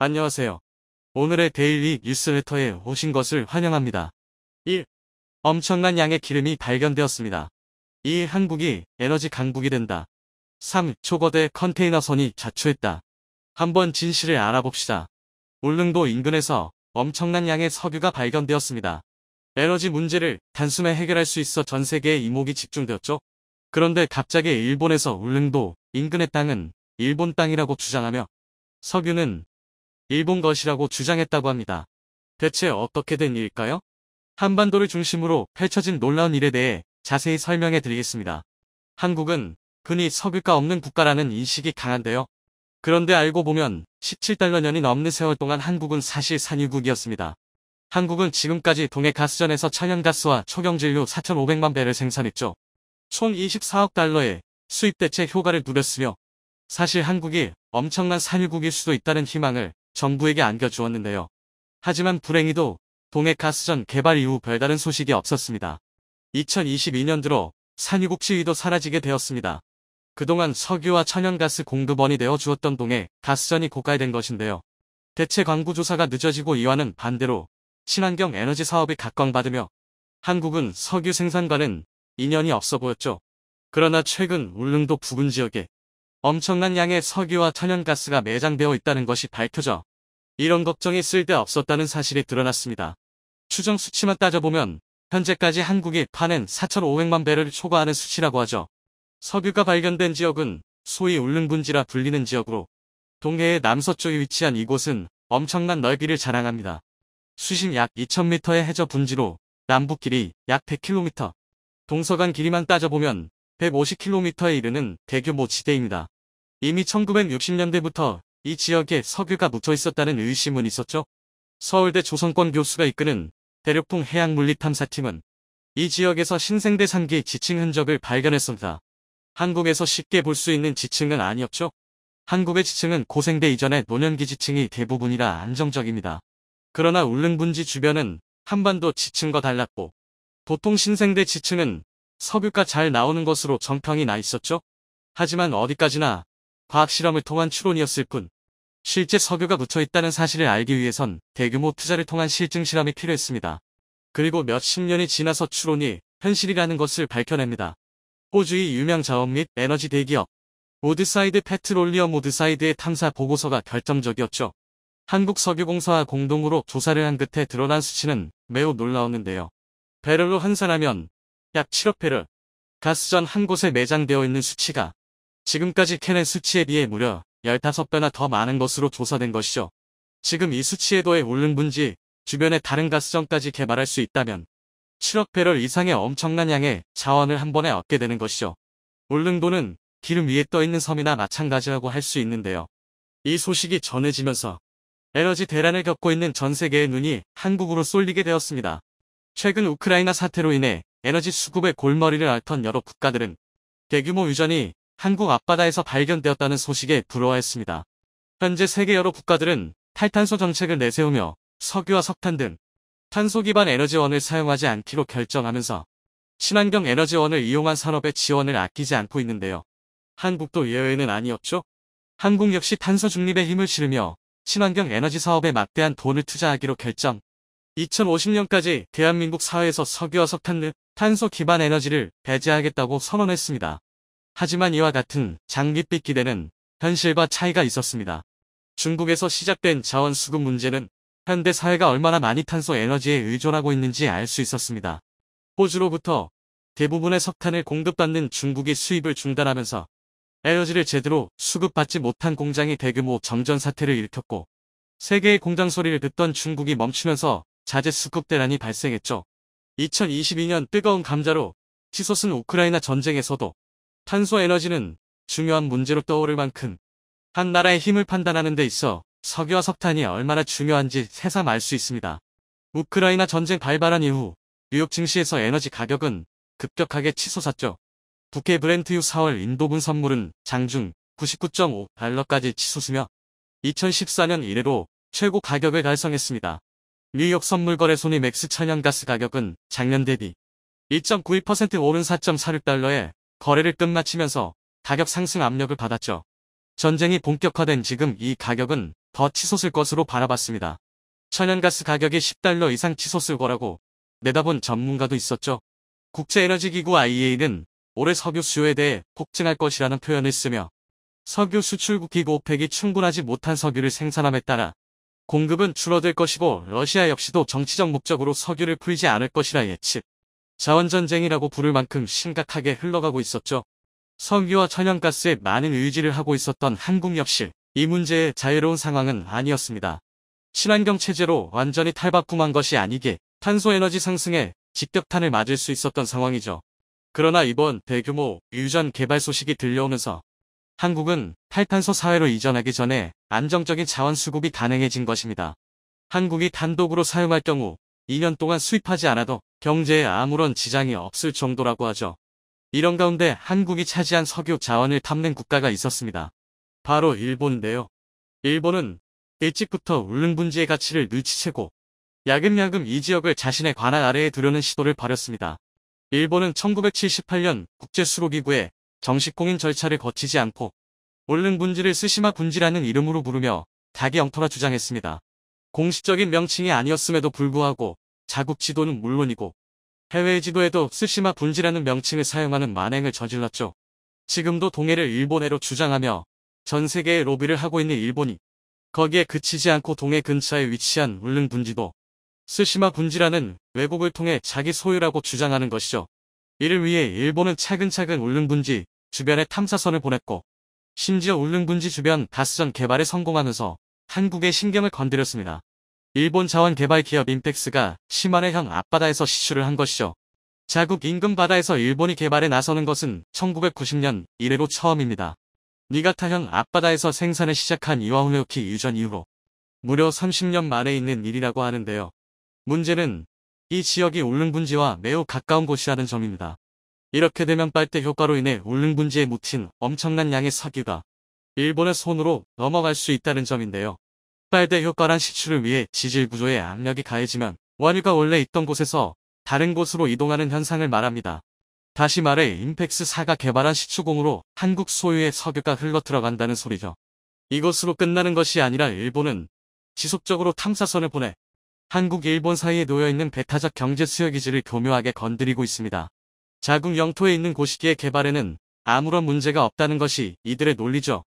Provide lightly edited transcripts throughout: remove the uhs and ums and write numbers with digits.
안녕하세요. 오늘의 데일리 뉴스레터에 오신 것을 환영합니다. 1. 엄청난 양의 기름이 발견되었습니다. 2. 한국이 에너지 강국이 된다. 3. 초거대 컨테이너선이 자초했다. 한번 진실을 알아봅시다. 울릉도 인근에서 엄청난 양의 석유가 발견되었습니다. 에너지 문제를 단숨에 해결할 수 있어 전 세계의 이목이 집중되었죠. 그런데 갑자기 일본에서 울릉도 인근의 땅은 일본 땅이라고 주장하며 석유는 일본 것이라고 주장했다고 합니다. 대체 어떻게 된 일일까요? 한반도를 중심으로 펼쳐진 놀라운 일에 대해 자세히 설명해 드리겠습니다. 한국은 흔히 석유가 없는 국가라는 인식이 강한데요. 그런데 알고 보면 17달러년이 넘는 세월 동안 한국은 사실 산유국이었습니다. 한국은 지금까지 동해 가스전에서 천연가스와 초경질유 4,500만 배를 생산했죠. 총 24억 달러의 수입 대체 효과를 누렸으며 사실 한국이 엄청난 산유국일 수도 있다는 희망을 정부에게 안겨주었는데요. 하지만 불행히도 동해 가스전 개발 이후 별다른 소식이 없었습니다. 2022년 들어 산유국 지위도 사라지게 되었습니다. 그동안 석유와 천연가스 공급원이 되어 주었던 동해 가스전이 고갈된 것인데요. 대체 광구조사가 늦어지고 이와는 반대로 친환경 에너지 사업이 각광받으며 한국은 석유 생산과는 인연이 없어 보였죠. 그러나 최근 울릉도 부근 지역에 엄청난 양의 석유와 천연가스가 매장되어 있다는 것이 밝혀져 이런 걱정이 쓸데없었다는 사실이 드러났습니다. 추정 수치만 따져보면 현재까지 한국이 파낸 4,500만 배를 초과하는 수치라고 하죠. 석유가 발견된 지역은 소위 울릉분지라 불리는 지역으로 동해의 남서쪽에 위치한 이곳은 엄청난 넓이를 자랑합니다. 수심 약 2,000m의 해저 분지로 남북 길이 약 100km, 동서간 길이만 따져보면 150km에 이르는 대규모 지대입니다. 이미 1960년대부터 이 지역에 석유가 묻혀 있었다는 의심은 있었죠. 서울대 조선권 교수가 이끄는 대륙통 해양물리탐사팀은 이 지역에서 신생대상기 지층 흔적을 발견했습니다. 한국에서 쉽게 볼 수 있는 지층은 아니었죠. 한국의 지층은 고생대 이전의 노년기 지층이 대부분이라 안정적입니다. 그러나 울릉분지 주변은 한반도 지층과 달랐고 보통 신생대 지층은 석유가 잘 나오는 것으로 정평이 나 있었죠. 하지만 어디까지나 과학실험을 통한 추론이었을 뿐 실제 석유가 묻혀있다는 사실을 알기 위해선 대규모 투자를 통한 실증 실험이 필요했습니다. 그리고 몇십 년이 지나서 추론이 현실이라는 것을 밝혀냅니다. 호주의 유명 자원 및 에너지 대기업 우드사이드 페트롤리엄 우드사이드의 탐사 보고서가 결정적이었죠. 한국석유공사와 공동으로 조사를 한 끝에 드러난 수치는 매우 놀라웠는데요. 배럴로 환산하면 약 7억 배럴, 가스전 한 곳에 매장되어 있는 수치가 지금까지 캐낸 수치에 비해 무려 15배나 더 많은 것으로 조사된 것이죠. 지금 이 수치에 더해 울릉분지 주변의 다른 가스전까지 개발할 수 있다면 7억 배럴 이상의 엄청난 양의 자원을 한 번에 얻게 되는 것이죠. 울릉도는 기름 위에 떠있는 섬이나 마찬가지라고 할 수 있는데요. 이 소식이 전해지면서 에너지 대란을 겪고 있는 전 세계의 눈이 한국으로 쏠리게 되었습니다. 최근 우크라이나 사태로 인해 에너지 수급의 골머리를 앓던 여러 국가들은 대규모 유전이 한국 앞바다에서 발견되었다는 소식에 부러워했습니다. 현재 세계 여러 국가들은 탈탄소 정책을 내세우며 석유와 석탄 등 탄소 기반 에너지원을 사용하지 않기로 결정하면서 친환경 에너지원을 이용한 산업의 지원을 아끼지 않고 있는데요. 한국도 예외는 아니었죠. 한국 역시 탄소 중립에 힘을 실으며 친환경 에너지 사업에 막대한 돈을 투자하기로 결정. 2050년까지 대한민국 사회에서 석유와 석탄 등 탄소 기반 에너지를 배제하겠다고 선언했습니다. 하지만 이와 같은 장밋빛 기대는 현실과 차이가 있었습니다. 중국에서 시작된 자원 수급 문제는 현대 사회가 얼마나 많이 탄소 에너지에 의존하고 있는지 알 수 있었습니다. 호주로부터 대부분의 석탄을 공급받는 중국이 수입을 중단하면서 에너지를 제대로 수급받지 못한 공장이 대규모 정전 사태를 일으켰고 세계의 공장 소리를 듣던 중국이 멈추면서 자재 수급 대란이 발생했죠. 2022년 뜨거운 감자로 치솟은 우크라이나 전쟁에서도 탄소 에너지는 중요한 문제로 떠오를 만큼 한 나라의 힘을 판단하는 데 있어 석유와 석탄이 얼마나 중요한지 새삼 알 수 있습니다. 우크라이나 전쟁 발발한 이후 뉴욕 증시에서 에너지 가격은 급격하게 치솟았죠. 북해 브렌트유 4월 인도분 선물은 장중 99.5달러까지 치솟으며 2014년 이래로 최고 가격을 달성했습니다. 뉴욕 선물거래소 맥스 천연가스 가격은 작년 대비 1.91% 오른 4.46달러에 거래를 끝마치면서 가격 상승 압력을 받았죠. 전쟁이 본격화된 지금 이 가격은 더 치솟을 것으로 바라봤습니다. 천연가스 가격이 $10 이상 치솟을 거라고 내다본 전문가도 있었죠. 국제에너지기구 IEA는 올해 석유 수요에 대해 폭증할 것이라는 표현을 쓰며 석유 수출국 기구 오펙이 충분하지 못한 석유를 생산함에 따라 공급은 줄어들 것이고 러시아 역시도 정치적 목적으로 석유를 풀지 않을 것이라 예측. 자원전쟁이라고 부를 만큼 심각하게 흘러가고 있었죠. 석유와 천연가스에 많은 의지를 하고 있었던 한국 역시 이 문제에 자유로운 상황은 아니었습니다. 친환경 체제로 완전히 탈바꿈한 것이 아니게 탄소에너지 상승에 직격탄을 맞을 수 있었던 상황이죠. 그러나 이번 대규모 유전 개발 소식이 들려오면서 한국은 탈탄소 사회로 이전하기 전에 안정적인 자원 수급이 가능해진 것입니다. 한국이 단독으로 사용할 경우 2년 동안 수입하지 않아도 경제에 아무런 지장이 없을 정도라고 하죠. 이런 가운데 한국이 차지한 석유 자원을 탐낸 국가가 있었습니다. 바로 일본인데요. 일본은 일찍부터 울릉분지의 가치를 늘치채고 야금야금 이 지역을 자신의 관할 아래에 두려는 시도를 벌였습니다. 일본은 1978년 국제수로기구에 정식 공인 절차를 거치지 않고 울릉분지를 스시마 분지라는 이름으로 부르며 닭이 엉터라 주장했습니다. 공식적인 명칭이 아니었음에도 불구하고 자국 지도는 물론이고 해외 지도에도 스시마 분지라는 명칭을 사용하는 만행을 저질렀죠. 지금도 동해를 일본해로 주장하며 전 세계에 로비를 하고 있는 일본이 거기에 그치지 않고 동해 근처에 위치한 울릉분지도 스시마 분지라는 왜곡을 통해 자기 소유라고 주장하는 것이죠. 이를 위해 일본은 차근차근 울릉분지 주변에 탐사선을 보냈고 심지어 울릉분지 주변 가스전 개발에 성공하면서 한국의 신경을 건드렸습니다. 일본 자원개발 기업 인펙스가 시마네현 앞바다에서 시추를 한 것이죠. 자국 인근 바다에서 일본이 개발에 나서는 것은 1990년 이래로 처음입니다. 니가타현 앞바다에서 생산을 시작한 이와훈레오키 유전 이후로 무려 30년 만에 있는 일이라고 하는데요. 문제는 이 지역이 울릉분지와 매우 가까운 곳이라는 점입니다. 이렇게 되면 빨대 효과로 인해 울릉분지에 묻힌 엄청난 양의 석유가 일본의 손으로 넘어갈 수 있다는 점인데요. 빨대 효과란 시추를 위해 지질 구조에 압력이 가해지면 원유가 원래 있던 곳에서 다른 곳으로 이동하는 현상을 말합니다. 다시 말해 임팩스4가 개발한 시추공으로 한국 소유의 석유가 흘러 들어간다는 소리죠. 이것으로 끝나는 것이 아니라 일본은 지속적으로 탐사선을 보내 한국 일본 사이에 놓여있는 배타적 경제 수역기지를 교묘하게 건드리고 있습니다. 자국 영토에 있는 곳이기에 개발에는 아무런 문제가 없다는 것이 이들의 논리죠.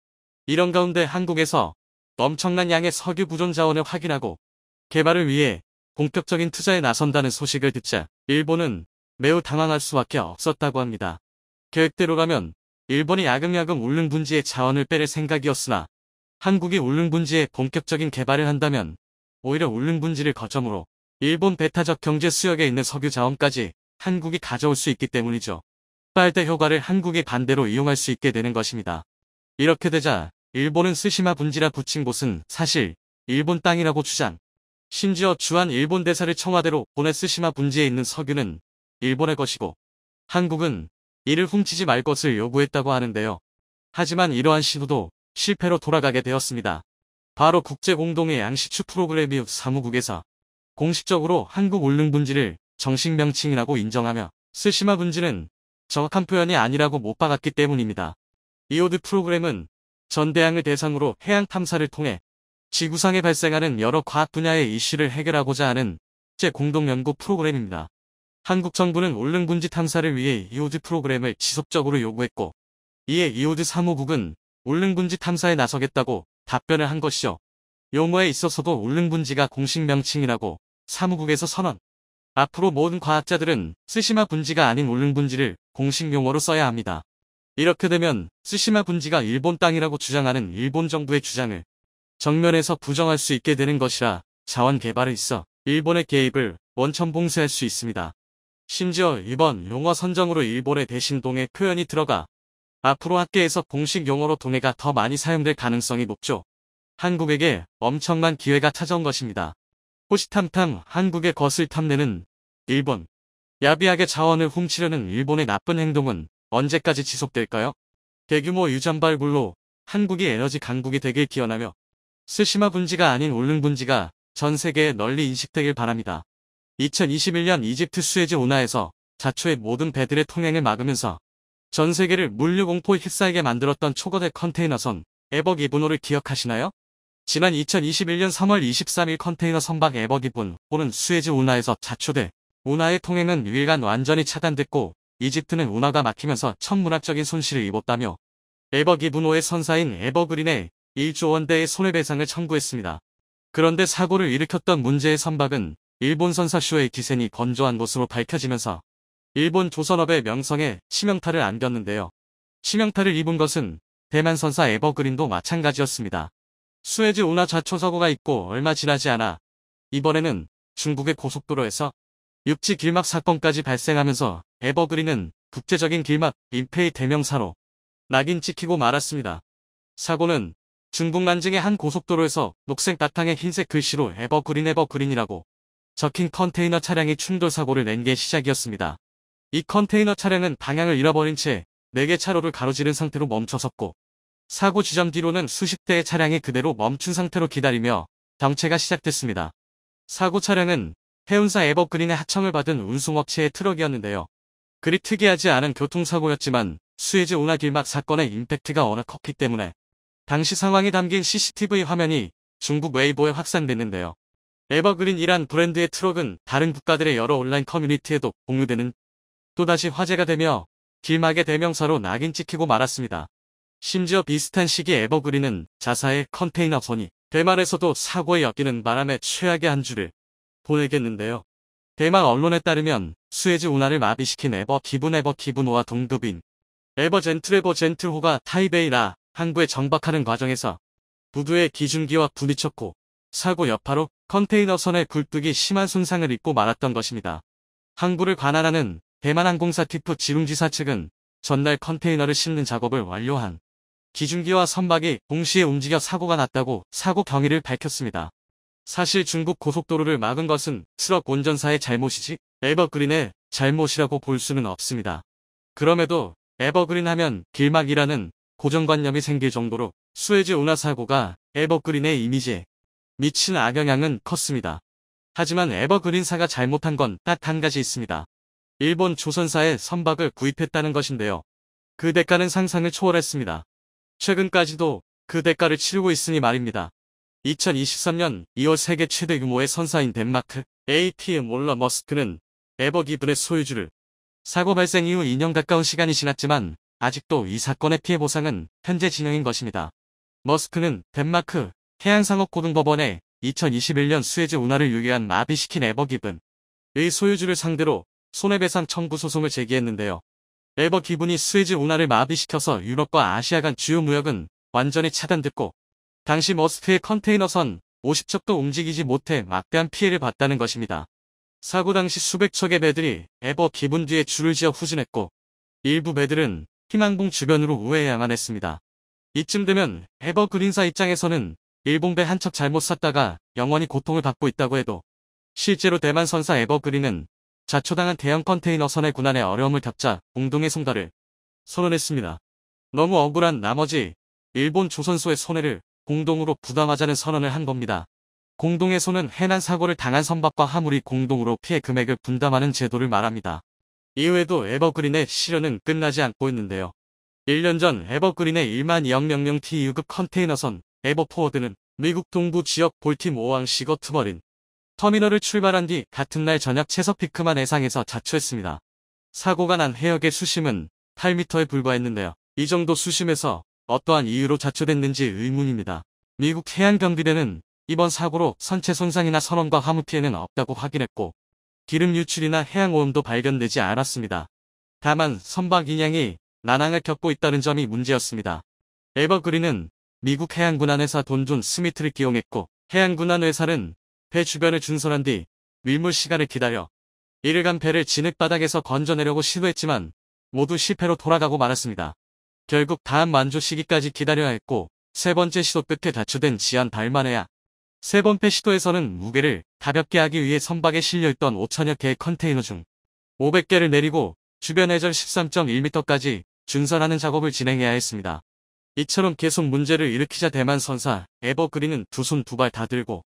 이런 가운데 한국에서 엄청난 양의 석유 부존 자원을 확인하고 개발을 위해 본격적인 투자에 나선다는 소식을 듣자 일본은 매우 당황할 수밖에 없었다고 합니다. 계획대로라면 일본이 야금야금 울릉분지의 자원을 빼낼 생각이었으나 한국이 울릉분지에 본격적인 개발을 한다면 오히려 울릉분지를 거점으로 일본 배타적 경제 수역에 있는 석유 자원까지 한국이 가져올 수 있기 때문이죠. 빨대 효과를 한국이 반대로 이용할 수 있게 되는 것입니다. 이렇게 되자 일본은 스시마 분지라 붙인 곳은 사실 일본 땅이라고 주장. 심지어 주한 일본 대사를 청와대로 보내 스시마 분지에 있는 석유는 일본의 것이고 한국은 이를 훔치지 말 것을 요구했다고 하는데요. 하지만 이러한 시도도 실패로 돌아가게 되었습니다. 바로 국제공동의 양시추 프로그램 이후 사무국에서 공식적으로 한국 울릉분지를 정식 명칭이라고 인정하며 스시마 분지는 정확한 표현이 아니라고 못 박았기 때문입니다. 이오드 프로그램은 전대양을 대상으로 해양 탐사를 통해 지구상에 발생하는 여러 과학 분야의 이슈를 해결하고자 하는 국제 공동 연구 프로그램입니다. 한국 정부는 울릉분지 탐사를 위해 이오드 프로그램을 지속적으로 요구했고 이에 이오드 사무국은 울릉분지 탐사에 나서겠다고 답변을 한 것이죠. 용어에 있어서도 울릉분지가 공식 명칭이라고 사무국에서 선언. 앞으로 모든 과학자들은 스시마 분지가 아닌 울릉분지를 공식 용어로 써야 합니다. 이렇게 되면 스시마 분지가 일본 땅이라고 주장하는 일본 정부의 주장을 정면에서 부정할 수 있게 되는 것이라 자원 개발에 있어 일본의 개입을 원천 봉쇄할 수 있습니다. 심지어 이번 용어 선정으로 일본의 대신 동해 표현이 들어가 앞으로 학계에서 공식 용어로 동해가 더 많이 사용될 가능성이 높죠. 한국에게 엄청난 기회가 찾아온 것입니다. 호시탐탐 한국의 것을 탐내는 일본. 야비하게 자원을 훔치려는 일본의 나쁜 행동은 언제까지 지속될까요? 대규모 유전 발굴로 한국이 에너지 강국이 되길 기원하며 스시마 분지가 아닌 울릉분지가 전 세계에 널리 인식되길 바랍니다. 2021년 이집트 수에즈 운하에서 자초의 모든 배들의 통행을 막으면서 전 세계를 물류 공포에 휩싸이게 만들었던 초거대 컨테이너선 에버 기브노를 기억하시나요? 지난 2021년 3월 23일 컨테이너 선박 에버기분 호는 수에즈 운하에서 자초돼 운하의 통행은 6일간 완전히 차단됐고 이집트는 운하가 막히면서 천문학적인 손실을 입었다며 에버기분호의 선사인 에버그린에 1조 원대의 손해배상을 청구했습니다. 그런데 사고를 일으켰던 문제의 선박은 일본 선사 쇼의 기센이 건조한 것으로 밝혀지면서 일본 조선업의 명성에 치명타를 안겼는데요. 치명타를 입은 것은 대만 선사 에버그린도 마찬가지였습니다. 수에즈 운하 자초 사고가 있고 얼마 지나지 않아 이번에는 중국의 고속도로에서 육지 길막 사건까지 발생하면서 에버그린은 국제적인 길막 민폐의 대명사로 낙인 찍히고 말았습니다. 사고는 중국 난징의 한 고속도로에서 녹색 바탕에 흰색 글씨로 에버그린이라고 적힌 컨테이너 차량이 충돌 사고를 낸 게 시작이었습니다. 이 컨테이너 차량은 방향을 잃어버린 채 4개 차로를 가로지른 상태로 멈춰섰고 사고 지점 뒤로는 수십 대의 차량이 그대로 멈춘 상태로 기다리며 정체가 시작됐습니다. 사고 차량은 해운사 에버그린의 하청을 받은 운송업체의 트럭이었는데요. 그리 특이하지 않은 교통사고였지만 수에즈 운하 길막 사건의 임팩트가 워낙 컸기 때문에 당시 상황이 담긴 CCTV 화면이 중국 웨이보에 확산됐는데요. 에버그린이란 브랜드의 트럭은 다른 국가들의 여러 온라인 커뮤니티에도 공유되는 또다시 화제가 되며 길막의 대명사로 낙인 찍히고 말았습니다. 심지어 비슷한 시기에 에버그린은 자사의 컨테이너선이 대만에서도 사고에 엮이는 바람에 최악의 한 주를 보내겠는데요. 대만 언론에 따르면 수에즈 운하를 마비시킨 에버기분호와 동급인 에버젠틀호가 타이베이라 항구에 정박하는 과정에서 부두의 기중기와 부딪혔고 사고 여파로 컨테이너선의 굴뚝이 심한 손상을 입고 말았던 것입니다. 항구를 관할하는 대만항공사 티프 지룽지사 측은 전날 컨테이너를 싣는 작업을 완료한 기중기와 선박이 동시에 움직여 사고가 났다고 사고 경위를 밝혔습니다. 사실 중국 고속도로를 막은 것은 트럭 운전사의 잘못이지 에버그린의 잘못이라고 볼 수는 없습니다. 그럼에도 에버그린 하면 길막이라는 고정관념이 생길 정도로 수에즈 운하 사고가 에버그린의 이미지에 미친 악영향은 컸습니다. 하지만 에버그린사가 잘못한 건 딱 한 가지 있습니다. 일본 조선사의 선박을 구입했다는 것인데요. 그 대가는 상상을 초월했습니다. 최근까지도 그 대가를 치르고 있으니 말입니다. 2023년 2월 세계 최대 규모의 선사인 덴마크 APM 몰러 머스크는 에버기분의 소유주를 사고 발생 이후 2년 가까운 시간이 지났지만 아직도 이 사건의 피해 보상은 현재 진행인 것입니다. 머스크는 덴마크 해양상업고등법원에 2021년 수에즈 운하를 유기한 마비시킨 에버기분의 소유주를 상대로 손해배상 청구 소송을 제기했는데요. 에버기분이 수에즈 운하를 마비시켜서 유럽과 아시아 간 주요 무역은 완전히 차단됐고 당시 머스크의 컨테이너선 50척도 움직이지 못해 막대한 피해를 봤다는 것입니다. 사고 당시 수백 척의 배들이 에버기분 뒤에 줄을 지어 후진했고 일부 배들은 희망봉 주변으로 우회해야만 했습니다. 이쯤 되면 에버그린사 입장에서는 일본배 한 척 잘못 샀다가 영원히 고통을 받고 있다고 해도 실제로 대만 선사 에버그린은 자초당한 대형 컨테이너선의 군안에 어려움을 겪자 공동의 손가를 선언했습니다. 너무 억울한 나머지 일본 조선소의 손해를 공동으로 부담하자는 선언을 한 겁니다. 공동의 손은 해난 사고를 당한 선박과 화물이 공동으로 피해 금액을 분담하는 제도를 말합니다. 이후에도 에버그린의 시련은 끝나지 않고 있는데요. 1년 전 에버그린의 1만 2억 TEU급 컨테이너선 에버포워드는 미국 동부 지역 볼티모어항 시거트머린 터미널을 출발한 뒤 같은 날 저녁 채석 피크만 해상에서 자초했습니다. 사고가 난 해역의 수심은 8m에 불과했는데요. 이 정도 수심에서 어떠한 이유로 자초됐는지 의문입니다. 미국 해양경비대는 이번 사고로 선체 손상이나 선원과 화물 피해는 없다고 확인했고 기름 유출이나 해양오염도 발견되지 않았습니다. 다만 선박 인양이 난항을 겪고 있다는 점이 문제였습니다. 에버그린은 미국 해양군안회사 돈존 스미트를 기용했고 해양군안회사는 배 주변을 준설한 뒤 밀물 시간을 기다려 이틀간 배를 진흙바닥에서 건져내려고 시도했지만 모두 실패로 돌아가고 말았습니다. 결국 다음 만조 시기까지 기다려야 했고 세 번째 시도 끝에 자초된 지한 달만에야 세 번째 시도에서는 무게를 가볍게 하기 위해 선박에 실려있던 5천여 개의 컨테이너 중 500개를 내리고 주변 해저 13.1m까지 준설하는 작업을 진행해야 했습니다. 이처럼 계속 문제를 일으키자 대만 선사 에버그린은 두 손 두 발 다 들고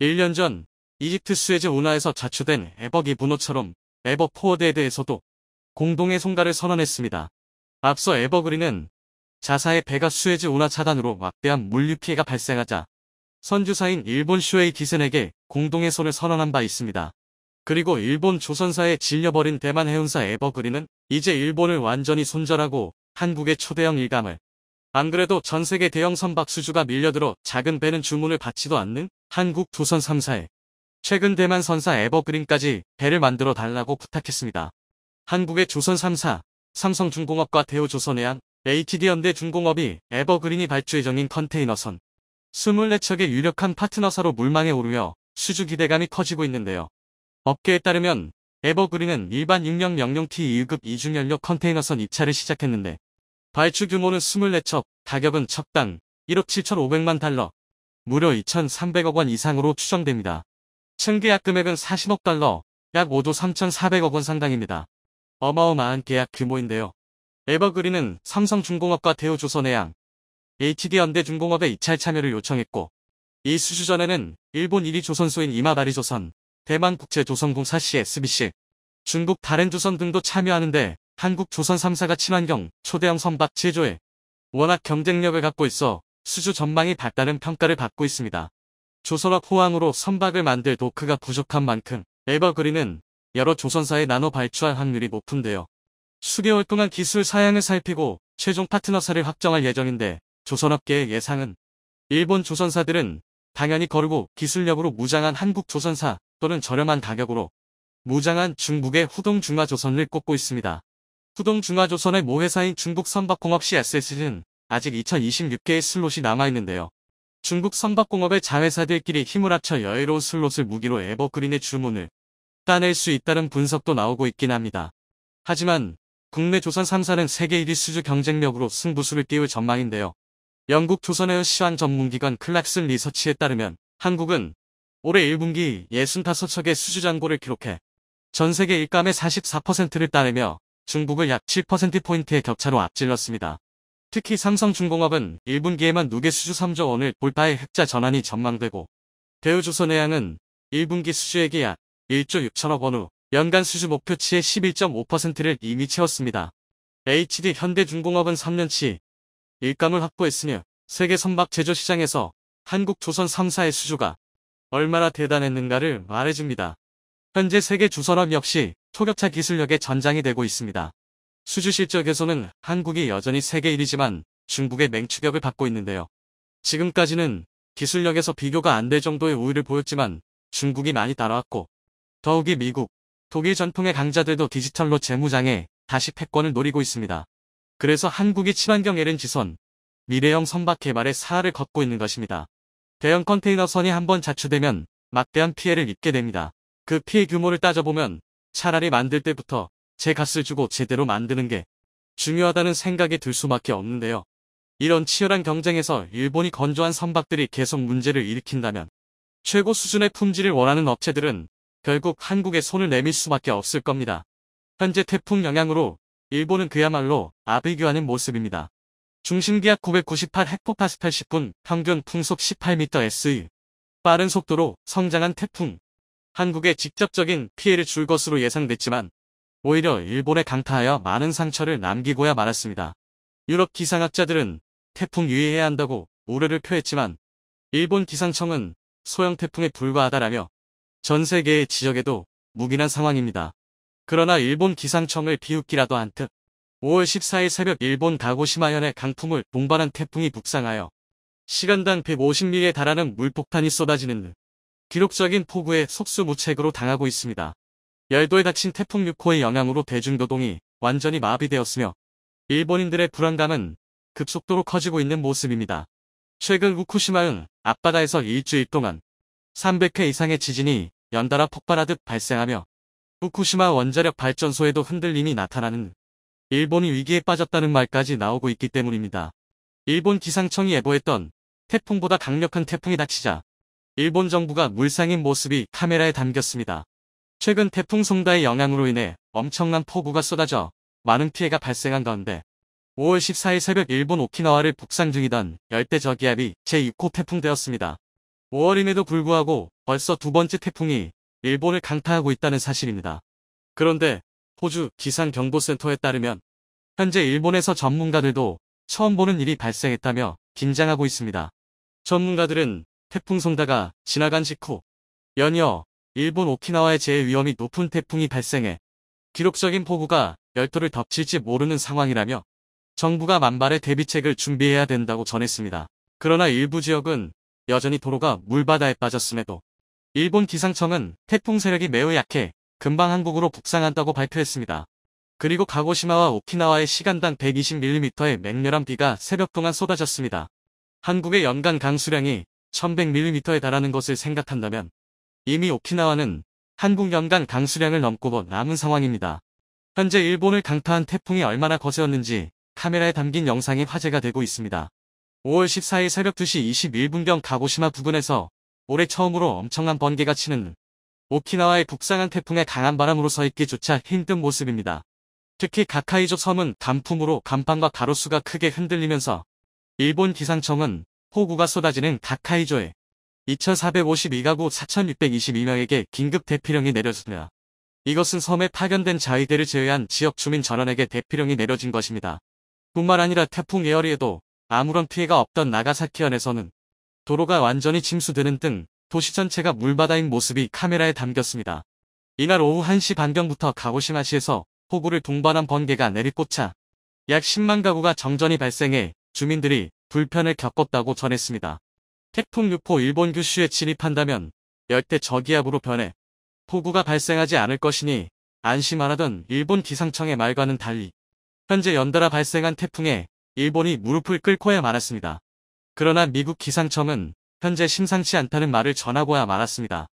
1년 전 이집트 수에즈 운하에서 자초된 에버기분호처럼 에버포워드에 대해서도 공동의 송가를 선언했습니다. 앞서 에버그린은 자사의 배가 수에즈 운하 차단으로 막대한 물류 피해가 발생하자 선주사인 일본 슈에이 기센에게 공동 해소를 선언한 바 있습니다. 그리고 일본 조선사에 질려버린 대만 해운사 에버그린은 이제 일본을 완전히 손절하고 한국의 초대형 일감을, 안 그래도 전세계 대형 선박 수주가 밀려들어 작은 배는 주문을 받지도 않는 한국 조선 3사에 최근 대만 선사 에버그린까지 배를 만들어 달라고 부탁했습니다. 한국의 조선 3사, 삼성중공업과 대우조선해양, HD현대중공업이 에버그린이 발주 예정인 컨테이너선 24척의 유력한 파트너사로 물망에 오르며 수주 기대감이 커지고 있는데요. 업계에 따르면 에버그린은 일반 6000T 2급 이중연료 컨테이너선 입찰을 시작했는데 발주 규모는 24척, 가격은 척당 1억 7,500만 달러, 무려 2,300억 원 이상으로 추정됩니다. 층계약 금액은 40억 달러, 약 5조 3,400억 원 상당입니다. 어마어마한 계약 규모인데요. 에버그린은 삼성중공업과 대우조선해양, HD현대중공업의 입찰 참여를 요청했고, 이 수주 전에는 일본 1위 조선소인 이마바리조선, 대만국제조선공사 CSBC, 중국 다렌조선 등도 참여하는데 한국 조선 3사가 친환경, 초대형 선박 제조에 워낙 경쟁력을 갖고 있어 수주 전망이 밝다는 평가를 받고 있습니다. 조선업 호황으로 선박을 만들 도크가 부족한 만큼 에버그린은 여러 조선사에 나눠 발주할 확률이 높은데요. 수개월 동안 기술 사양을 살피고 최종 파트너사를 확정할 예정인데 조선업계의 예상은 일본 조선사들은 당연히 거르고 기술력으로 무장한 한국 조선사 또는 저렴한 가격으로 무장한 중국의 후동중화조선을 꼽고 있습니다. 후동중화조선의 모회사인 중국 선박공업 CSS는 아직 2026개의 슬롯이 남아있는데요. 중국 선박공업의 자회사들끼리 힘을 합쳐 여유로운 슬롯을 무기로 에버그린의 주문을 따낼 수 있다는 분석도 나오고 있긴 합니다. 하지만 국내 조선 3사는 세계 1위 수주 경쟁력으로 승부수를 띄울 전망인데요. 영국 조선해운 시황 전문기관 클락슨 리서치에 따르면 한국은 올해 1분기 65척의 수주 잔고를 기록해 전세계 일감의 44%를 따내며 중국을 약 7%포인트의 격차로 앞질렀습니다. 특히 삼성중공업은 1분기에만 누계 수주 3조 원을 돌파해 흑자 전환이 전망되고 대우조선해양은 1분기 수주액이 약 1조 6천억 원 후 연간 수주 목표치의 11.5%를 이미 채웠습니다. HD현대중공업은 3년치 일감을 확보했으며 세계 선박 제조 시장에서 한국 조선 3사의 수주가 얼마나 대단했는가를 말해줍니다. 현재 세계 조선업 역시 초격차 기술력의 전장이 되고 있습니다. 수주 실적에서는 한국이 여전히 세계 1위지만 중국의 맹추격을 받고 있는데요. 지금까지는 기술력에서 비교가 안 될 정도의 우위를 보였지만 중국이 많이 따라왔고 더욱이 미국, 독일 전통의 강자들도 디지털로 재무장에 다시 패권을 노리고 있습니다. 그래서 한국이 친환경 LNG선, 미래형 선박 개발에 사활을 걷고 있는 것입니다. 대형 컨테이너선이 한번 자초되면 막대한 피해를 입게 됩니다. 그 피해 규모를 따져보면 차라리 만들 때부터 제 값을 주고 제대로 만드는 게 중요하다는 생각이 들 수밖에 없는데요. 이런 치열한 경쟁에서 일본이 건조한 선박들이 계속 문제를 일으킨다면 최고 수준의 품질을 원하는 업체들은 결국 한국에 손을 내밀 수밖에 없을 겁니다. 현재 태풍 영향으로 일본은 그야말로 아비규하는 모습입니다. 중심기압 998헥토파스칼 10분, 평균 풍속 18m/s. 빠른 속도로 성장한 태풍. 한국에 직접적인 피해를 줄 것으로 예상됐지만 오히려 일본에 강타하여 많은 상처를 남기고야 말았습니다. 유럽 기상학자들은 태풍 유의해야 한다고 우려를 표했지만 일본 기상청은 소형 태풍에 불과하다라며 전 세계의 지적에도 묵인한 상황입니다. 그러나 일본 기상청을 비웃기라도 한 듯 5월 14일 새벽 일본 가고시마현에 강풍을 동반한 태풍이 북상하여 시간당 150mm에 달하는 물폭탄이 쏟아지는 등 기록적인 폭우에 속수무책으로 당하고 있습니다. 열도에 닥친 태풍 6호의 영향으로 대중교통이 완전히 마비되었으며 일본인들의 불안감은 급속도로 커지고 있는 모습입니다. 최근 후쿠시마현 앞바다에서 일주일 동안 300회 이상의 지진이 연달아 폭발하듯 발생하며 후쿠시마 원자력 발전소에도 흔들림이 나타나는 일본이 위기에 빠졌다는 말까지 나오고 있기 때문입니다. 일본 기상청이 예보했던 태풍보다 강력한 태풍이 닥치자 일본 정부가 물상인 모습이 카메라에 담겼습니다. 최근 태풍 송다의 영향으로 인해 엄청난 폭우가 쏟아져 많은 피해가 발생한 가운데 5월 14일 새벽 일본 오키나와를 북상 중이던 열대저기압이 제6호 태풍되었습니다. 5월임에도 불구하고 벌써 두 번째 태풍이 일본을 강타하고 있다는 사실입니다. 그런데 호주 기상경보센터에 따르면 현재 일본에서 전문가들도 처음 보는 일이 발생했다며 긴장하고 있습니다. 전문가들은 태풍 손다가 지나간 직후 연이어 일본 오키나와에 제일 위험이 높은 태풍이 발생해 기록적인 폭우가 열도를 덮칠지 모르는 상황이라며 정부가 만발의 대비책을 준비해야 된다고 전했습니다. 그러나 일부 지역은 여전히 도로가 물바다에 빠졌음에도 일본 기상청은 태풍 세력이 매우 약해 금방 한국으로 북상한다고 발표했습니다. 그리고 가고시마와 오키나와의 시간당 120mm의 맹렬한 비가 새벽 동안 쏟아졌습니다. 한국의 연간 강수량이 1100mm에 달하는 것을 생각한다면 이미 오키나와는 한국 연간 강수량을 넘고 남은 상황입니다. 현재 일본을 강타한 태풍이 얼마나 거세었는지 카메라에 담긴 영상이 화제가 되고 있습니다. 5월 14일 새벽 2시 21분경 가고시마 부근에서 올해 처음으로 엄청난 번개가 치는 오키나와의 북상한 태풍의 강한 바람으로 서 있기조차 힘든 모습입니다. 특히 가카이조 섬은 단풍으로 간판과 가로수가 크게 흔들리면서 일본 기상청은 폭우가 쏟아지는 가카이조에 2452가구 4622명에게 긴급 대피령이 내려졌습니다. 이것은 섬에 파견된 자위대를 제외한 지역 주민 전원에게 대피령이 내려진 것입니다. 뿐만 아니라 태풍 에어리에도 아무런 피해가 없던 나가사키현에서는 도로가 완전히 침수되는 등 도시 전체가 물바다인 모습이 카메라에 담겼습니다. 이날 오후 1시 반경부터 가고시마시에서 폭우를 동반한 번개가 내리꽂자 약 10만 가구가 정전이 발생해 주민들이 불편을 겪었다고 전했습니다. 태풍 6호 일본 규슈에 진입한다면 열대 저기압으로 변해 폭우가 발생하지 않을 것이니 안심하라던 일본 기상청의 말과는 달리 현재 연달아 발생한 태풍에 일본이 무릎을 꿇고야 말았습니다. 그러나 미국 기상청은 현재 심상치 않다는 말을 전하고야 말았습니다.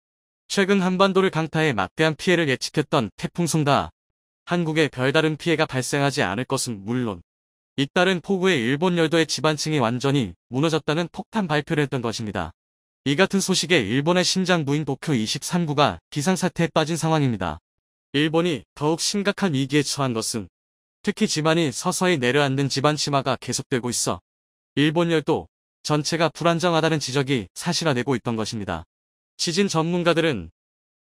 최근 한반도를 강타해 막대한 피해를 예측했던 태풍 손다. 한국에 별다른 피해가 발생하지 않을 것은 물론 잇따른 폭우에 일본 열도의 지반층이 완전히 무너졌다는 폭탄 발표를 했던 것입니다. 이 같은 소식에 일본의 심장부인 도쿄 23구가 비상사태에 빠진 상황입니다. 일본이 더욱 심각한 위기에 처한 것은 특히 지반이 서서히 내려앉는 지반 침하가 계속되고 있어 일본 열도 전체가 불안정하다는 지적이 사실화되고 있던 것입니다. 지진 전문가들은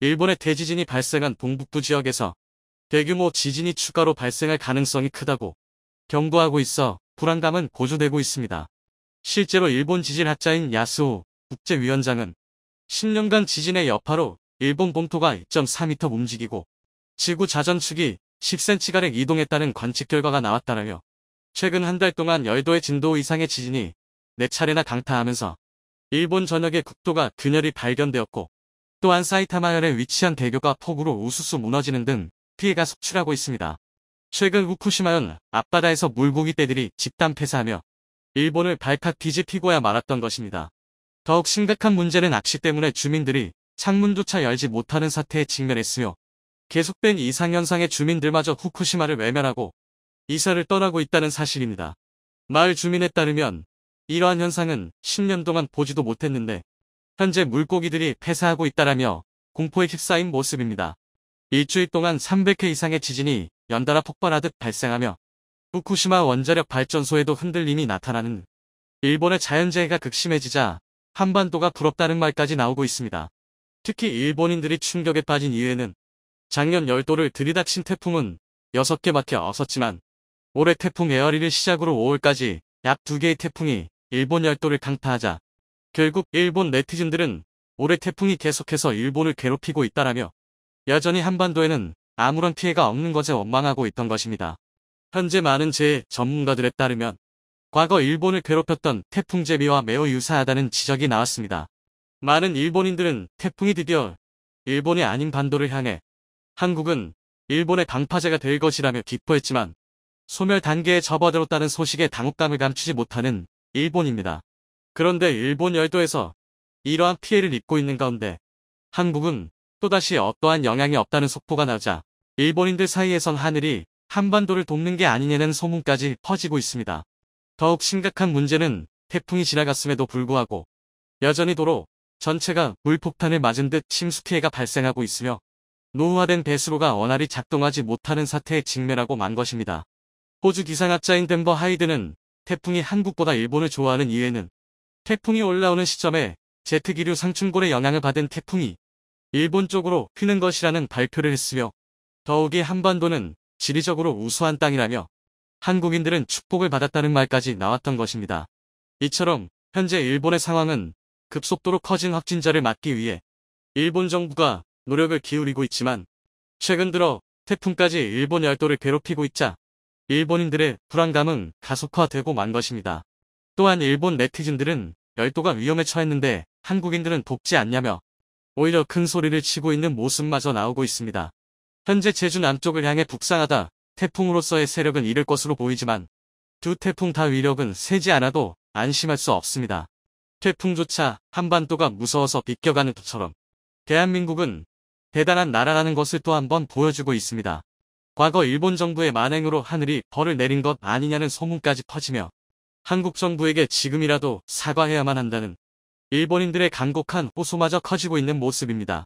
일본의 대지진이 발생한 동북부 지역에서 대규모 지진이 추가로 발생할 가능성이 크다고 경고하고 있어 불안감은 고조되고 있습니다. 실제로 일본 지질학자인 야스오 국제위원장은 10년간 지진의 여파로 일본 본토가 2.4m 움직이고 지구 자전축이 10cm가량 이동했다는 관측 결과가 나왔다라며 최근 한 달 동안 열도의 진도 이상의 지진이 4차례나 강타하면서 일본 전역의 국도가 균열이 발견되었고 또한 사이타마현에 위치한 대교가 폭우로 우수수 무너지는 등 피해가 속출하고 있습니다. 최근 후쿠시마현 앞바다에서 물고기 떼들이 집단 폐사하며 일본을 발칵 뒤집히고야 말았던 것입니다. 더욱 심각한 문제는 악시 때문에 주민들이 창문조차 열지 못하는 사태에 직면했으며 계속된 이상현상의 주민들마저 후쿠시마를 외면하고 이사를 떠나고 있다는 사실입니다. 마을 주민에 따르면 이러한 현상은 10년 동안 보지도 못했는데 현재 물고기들이 폐사하고 있다라며 공포에 휩싸인 모습입니다. 일주일 동안 300회 이상의 지진이 연달아 폭발하듯 발생하며 후쿠시마 원자력 발전소에도 흔들림이 나타나는 일본의 자연재해가 극심해지자 한반도가 부럽다는 말까지 나오고 있습니다. 특히 일본인들이 충격에 빠진 이유에는 작년 열도를 들이닥친 태풍은 6개밖에 없었지만 올해 태풍 에어리를 시작으로 5월까지 약 2개의 태풍이 일본 열도를 강타하자 결국 일본 네티즌들은 올해 태풍이 계속해서 일본을 괴롭히고 있다라며 여전히 한반도에는 아무런 피해가 없는 것에 원망하고 있던 것입니다. 현재 많은 재해 전문가들에 따르면 과거 일본을 괴롭혔던 태풍 제비와 매우 유사하다는 지적이 나왔습니다. 많은 일본인들은 태풍이 드디어 일본이 아닌 반도를 향해 한국은 일본의 방파제가 될 것이라며 기뻐했지만 소멸 단계에 접어들었다는 소식에 당혹감을 감추지 못하는 일본입니다. 그런데 일본 열도에서 이러한 피해를 입고 있는 가운데 한국은 또다시 어떠한 영향이 없다는 속보가 나오자 일본인들 사이에선 하늘이 한반도를 돕는 게 아니냐는 소문까지 퍼지고 있습니다. 더욱 심각한 문제는 태풍이 지나갔음에도 불구하고 여전히 도로 전체가 물폭탄을 맞은 듯 침수 피해가 발생하고 있으며 노후화된 배수로가 원활히 작동하지 못하는 사태에 직면하고 만 것입니다. 호주 기상학자인 덴버 하이드는 태풍이 한국보다 일본을 좋아하는 이유에는 태풍이 올라오는 시점에 제트기류 상충골의 영향을 받은 태풍이 일본 쪽으로 휘는 것이라는 발표를 했으며 더욱이 한반도는 지리적으로 우수한 땅이라며 한국인들은 축복을 받았다는 말까지 나왔던 것입니다. 이처럼 현재 일본의 상황은 급속도로 커진 확진자를 막기 위해 일본 정부가 노력을 기울이고 있지만 최근 들어 태풍까지 일본 열도를 괴롭히고 있자 일본인들의 불안감은 가속화되고 만 것입니다. 또한 일본 네티즌들은 열도가 위험에 처했는데 한국인들은 돕지 않냐며 오히려 큰 소리를 치고 있는 모습마저 나오고 있습니다. 현재 제주 남쪽을 향해 북상하다 태풍으로서의 세력은 잃을 것으로 보이지만 두 태풍 다 위력은 세지 않아도 안심할 수 없습니다. 태풍조차 한반도가 무서워서 비껴가는 것처럼 대한민국은 대단한 나라라는 것을 또 한 번 보여주고 있습니다. 과거 일본 정부의 만행으로 하늘이 벌을 내린 것 아니냐는 소문까지 퍼지며 한국 정부에게 지금이라도 사과해야만 한다는 일본인들의 간곡한 호소마저 커지고 있는 모습입니다.